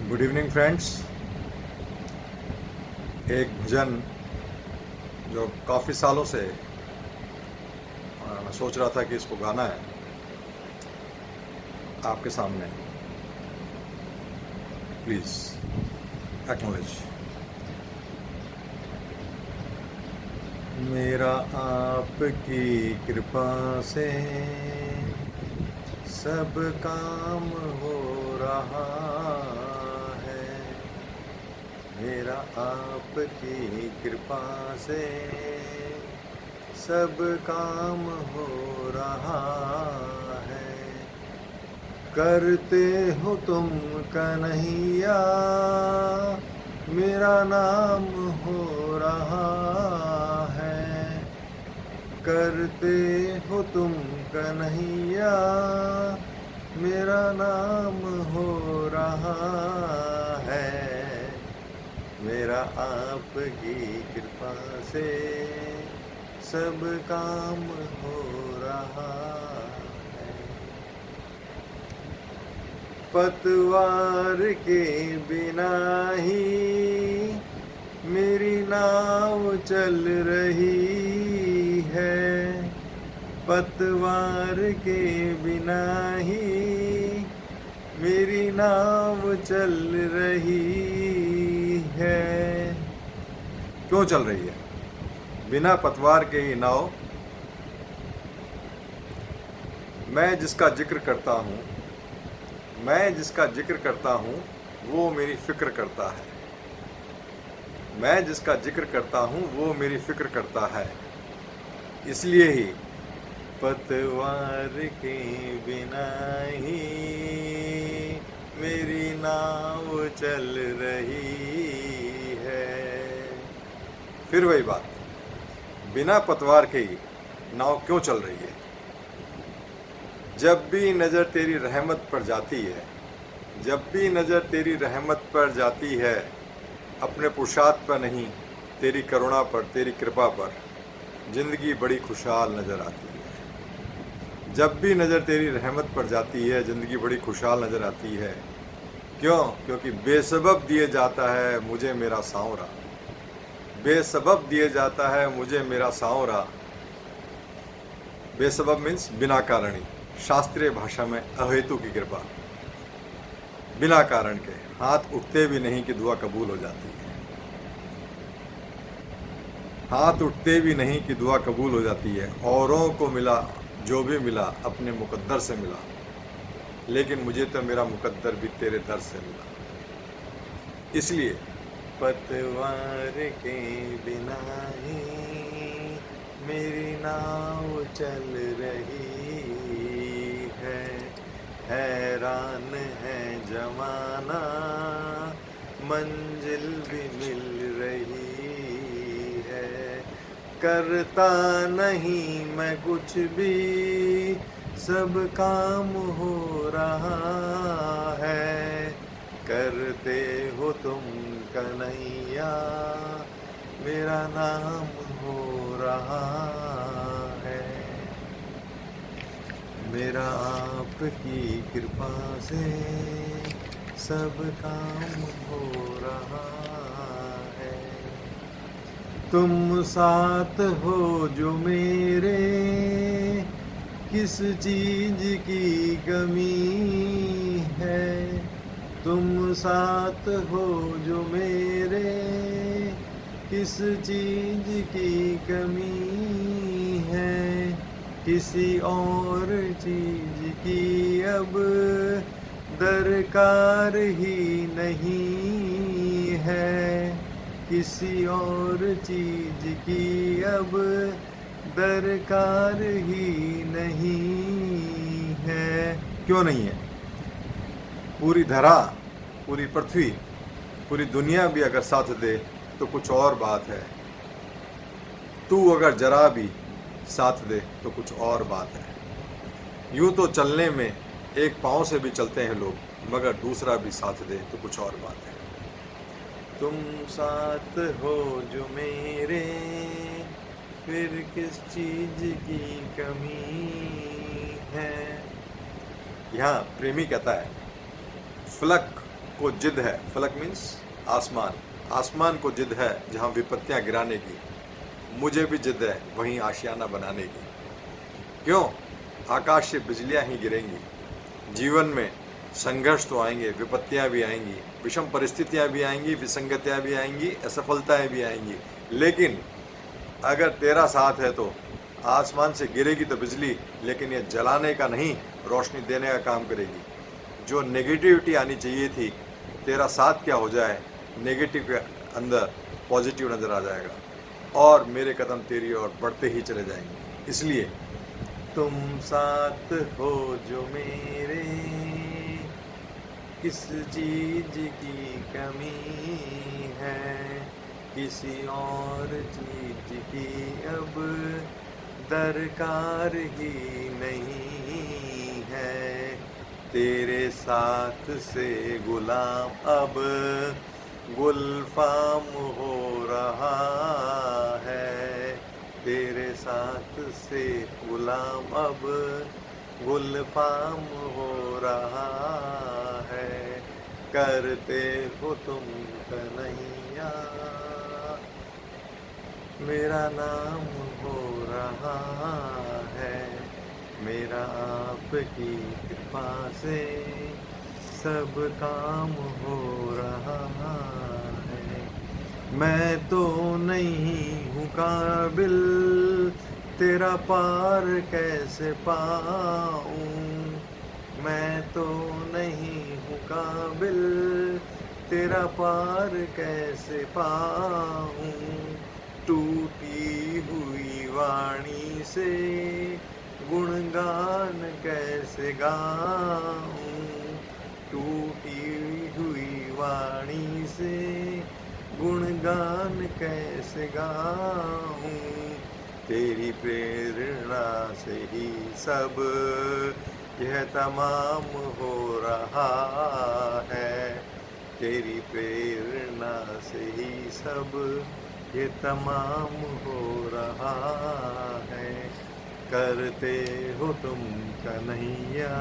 Good evening friends. एक भजन जो काफ़ी सालों से मैं सोच रहा था कि इसको गाना है आपके सामने। Please acknowledge. मेरा आपकी कृपा से सब काम हो रहा है। मेरा आपकी कृपा से सब काम हो रहा है। करते हो तुम कन्हैया, मेरा नाम हो रहा है। करते हो तुम कन्हैया, मेरा नाम हो रहा है। मेरा आपकी कृपा से सब काम हो रहा है। पतवार के बिना ही मेरी नाव चल रही है। पतवार के बिना ही मेरी नाव चल रही है। क्यों चल रही है? बिना पतवार के ही नाव। मैं जिसका जिक्र करता हूँ वो मेरी फिक्र करता है। मैं जिसका जिक्र करता हूँ वो मेरी फिक्र करता है। इसलिए ही पतवार के बिना ही मेरी नाव चल रही है। फिर वही बात, बिना पतवार के ही नाव क्यों चल रही है? जब भी नज़र तेरी रहमत पर जाती है, जब भी नज़र तेरी रहमत पर जाती है, अपने पुरुषार्थ पर नहीं, तेरी करुणा पर, तेरी कृपा पर, ज़िंदगी बड़ी खुशहाल नज़र आती है। जब भी नज़र तेरी रहमत पर जाती है, ज़िंदगी बड़ी खुशहाल नज़र आती है। क्यों? क्योंकि बेसबब दिए जाता है मुझे मेरा सांवरा। बेसबब दिए जाता है मुझे मेरा सांवरा। बेसबब मीन्स बिना कारणी, शास्त्रीय भाषा में अहेतु की कृपा। बिना कारण के हाथ उठते भी नहीं कि दुआ कबूल हो जाती है। हाथ उठते भी नहीं कि दुआ कबूल हो जाती है। औरों को मिला जो भी मिला अपने मुकद्दर से मिला, लेकिन मुझे तो मेरा मुकद्दर भी तेरे दर से मिला। इसलिए पतवार के बिना ही मेरी नाव चल रही है। हैरान है जमाना, मंजिल भी मिल रही है। करता नहीं मैं कुछ भी, सब काम हो रहा है। करते हो तुम कन्हैया, मेरा नाम हो रहा है। मेरा आपकी कृपा से सब काम हो रहा है। तुम साथ हो जो मेरे, किस चीज की कमी है। तुम साथ हो जो मेरे, किस चीज की कमी है। किसी और चीज की अब दरकार ही नहीं है। किसी और चीज की अब दरकार ही नहीं है। क्यों नहीं है? पूरी धरा, पूरी पृथ्वी, पूरी दुनिया भी अगर साथ दे तो कुछ और बात है। तू अगर जरा भी साथ दे तो कुछ और बात है। यूं तो चलने में एक पाँव से भी चलते हैं लोग, मगर दूसरा भी साथ दे तो कुछ और बात है। तुम साथ हो जो मेरे, फिर किस चीज की कमी है। यहाँ प्रेमी कहता है, फलक को जिद है, फलक मीन्स आसमान, आसमान को जिद है जहाँ विपत्तियाँ गिराने की, मुझे भी जिद है वहीं आशियाना बनाने की। क्यों? आकाश से बिजलियाँ ही गिरेंगी, जीवन में संघर्ष तो आएंगे, विपत्तियाँ भी आएंगी, विषम परिस्थितियाँ भी आएंगी, विसंगतियाँ भी आएंगी, असफलताएँ भी आएंगी, लेकिन अगर तेरा साथ है तो आसमान से गिरेगी तो बिजली, लेकिन ये जलाने का नहीं, रोशनी देने का काम करेगी। जो नेगेटिविटी आनी चाहिए थी, तेरा साथ क्या हो जाए, नेगेटिव के अंदर पॉजिटिव नज़र आ जाएगा और मेरे कदम तेरी ओर बढ़ते ही चले जाएंगे। इसलिए तुम साथ हो जो मेरे, किस चीज़ की कमी है, किसी और चीज़ की अब दरकार ही नहीं है। तेरे साथ से गुलाम अब गुलफाम हो रहा है, तेरे साथ से गुलाम अब गुलफाम हो रहा है। करते हो तुम कन्हैया, मेरा नाम हो रहा है, मेरा आपकी कृपा से सब काम हो रहा है। मैं तो नहीं हूँ काबिल, तेरा पार कैसे पाऊँ, मैं तो नहीं हूँ काबिल, तेरा पार कैसे पाऊँ। टूटी हुई वाणी से गुणगान कैसे गाऊं, टूटी हुई वाणी से गुणगान कैसे गाऊं। तेरी प्रेरणा से ही सब यह तमाम हो रहा है, तेरी प्रेरणा से ही सब ये तमाम हो रहा है। करते हो तुम कन्हैया,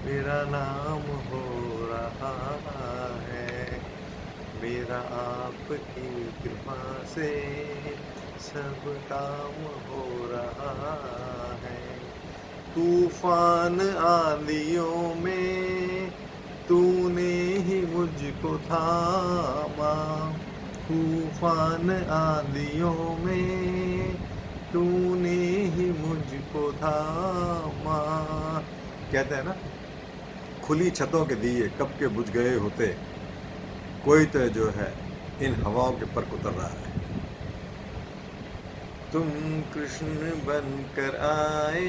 मेरा नाम हो रहा है, मेरा आपकी कृपा से सब काम हो रहा है। तूफान आंधियों में तूने ही मुझको थामा, तूफान आंधियों में तूने ही मुझको थामा। कहते हैं ना, खुली छतों के दिए कब के बुझ गए होते, कोई तो जो है इन हवाओं के पर उतर रहा है। तुम कृष्ण बनकर आए,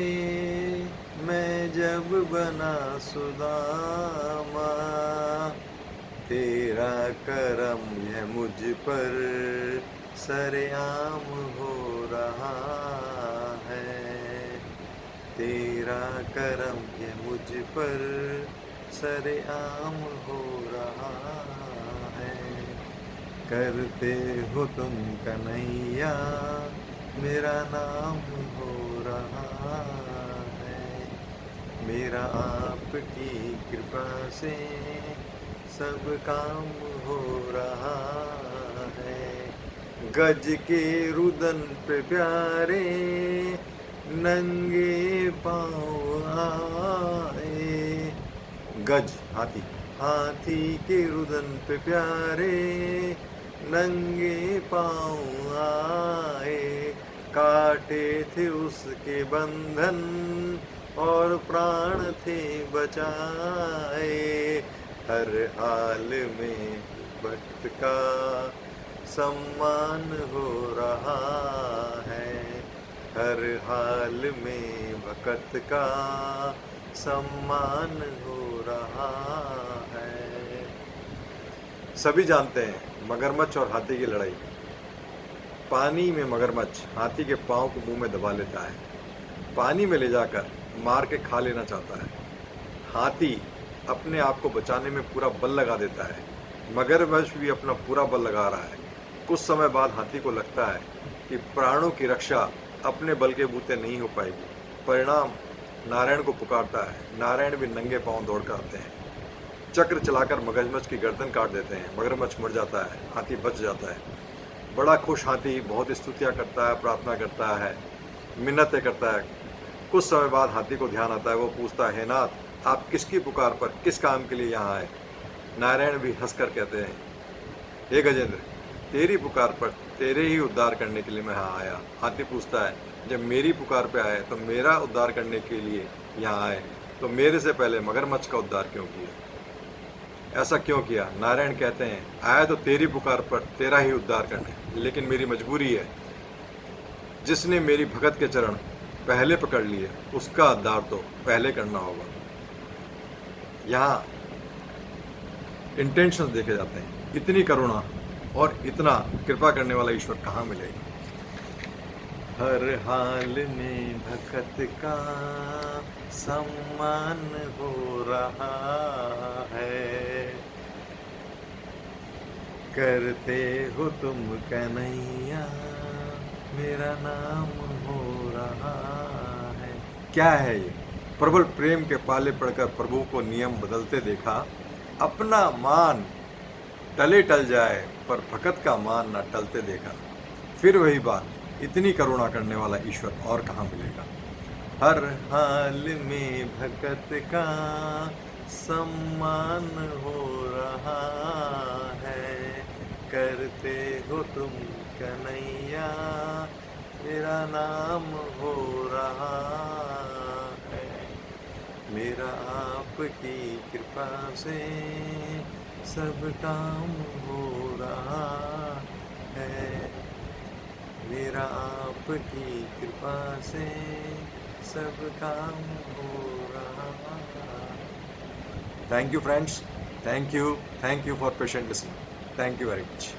मैं जब बना सुदामा, तेरा करम यह मुझ पर सरेआम हो रहा है, तेरा करम यह मुझ पर सरेआम हो रहा है। करते हो तुम कन्हैया, मेरा नाम हो रहा है, मेरा आपकी कृपा से सब काम हो रहा है। गज के रुदन पे प्यारे नंगे पाँव आए, गज हाथी, हाथी के रुदन पे प्यारे नंगे पाँव आए। काटे थे उसके बंधन और प्राण थे बचाए, हर हाल में भक्त का सम्मान हो रहा है, हर हाल में भक्त का सम्मान हो रहा है। सभी जानते हैं मगरमच्छ और हाथी की लड़ाई। पानी में मगरमच्छ हाथी के पाँव को मुंह में दबा लेता है, पानी में ले जाकर मार के खा लेना चाहता है। हाथी अपने आप को बचाने में पूरा बल लगा देता है, मगरमच्छ भी अपना पूरा बल लगा रहा है। कुछ समय बाद हाथी को लगता है कि प्राणों की रक्षा अपने बल के बूते नहीं हो पाएगी। परिणाम नारायण को पुकारता है, नारायण भी नंगे पाँव दौड़ कर आते हैं। चक्र चलाकर मगरमच्छ की गर्दन काट देते हैं, मगरमच्छ मर जाता है, हाथी बच जाता है। बड़ा खुश हाथी बहुत स्तुतियाँ करता है, प्रार्थना करता है, मिन्नतें करता है। कुछ समय बाद हाथी को ध्यान आता है, वो पूछता है, हे नाथ, आप किसकी पुकार पर किस काम के लिए यहाँ आए? नारायण भी हंसकर कहते हैं, हे गजेंद्र, तेरी पुकार पर तेरे ही उद्धार करने के लिए मैं यहाँ आया। हाथी पूछता है, जब मेरी पुकार पे आए तो मेरा उद्धार करने के लिए यहाँ आए, तो मेरे से पहले मगरमच्छ का उद्धार क्यों किया? ऐसा क्यों किया? नारायण कहते हैं, आया तो तेरी पुकार पर तेरा ही उद्धार करने, लेकिन मेरी मजबूरी है। जिसने मेरी भगत के चरण पहले पकड़ लिए, उसका उद्धार तो पहले करना होगा। यहाँ इंटेंशंस देखे जाते हैं। इतनी करुणा और इतना कृपा करने वाला ईश्वर कहाँ मिलेगा? हर हाल में भगत का सम्मान हो रहा है, करते हो तुम कन्हैया, मेरा नाम हो रहा है। क्या है ये? प्रबल प्रेम के पाले पड़कर प्रभु को नियम बदलते देखा। अपना मान टले टल जाए, पर भगत का मान न टलते देखा। फिर वही बात, इतनी करुणा करने वाला ईश्वर और कहाँ मिलेगा? हर हाल में भगत का सम्मान हो रहा है, करते हो तुम कन्हैया, मेरा नाम हो रहा है। मेरा आपकी कृपा से सब काम हो रहा है, मेरा आपकी कृपा से सब काम हो रहा है। Thank you friends, thank you for patient listening. Thank you very much.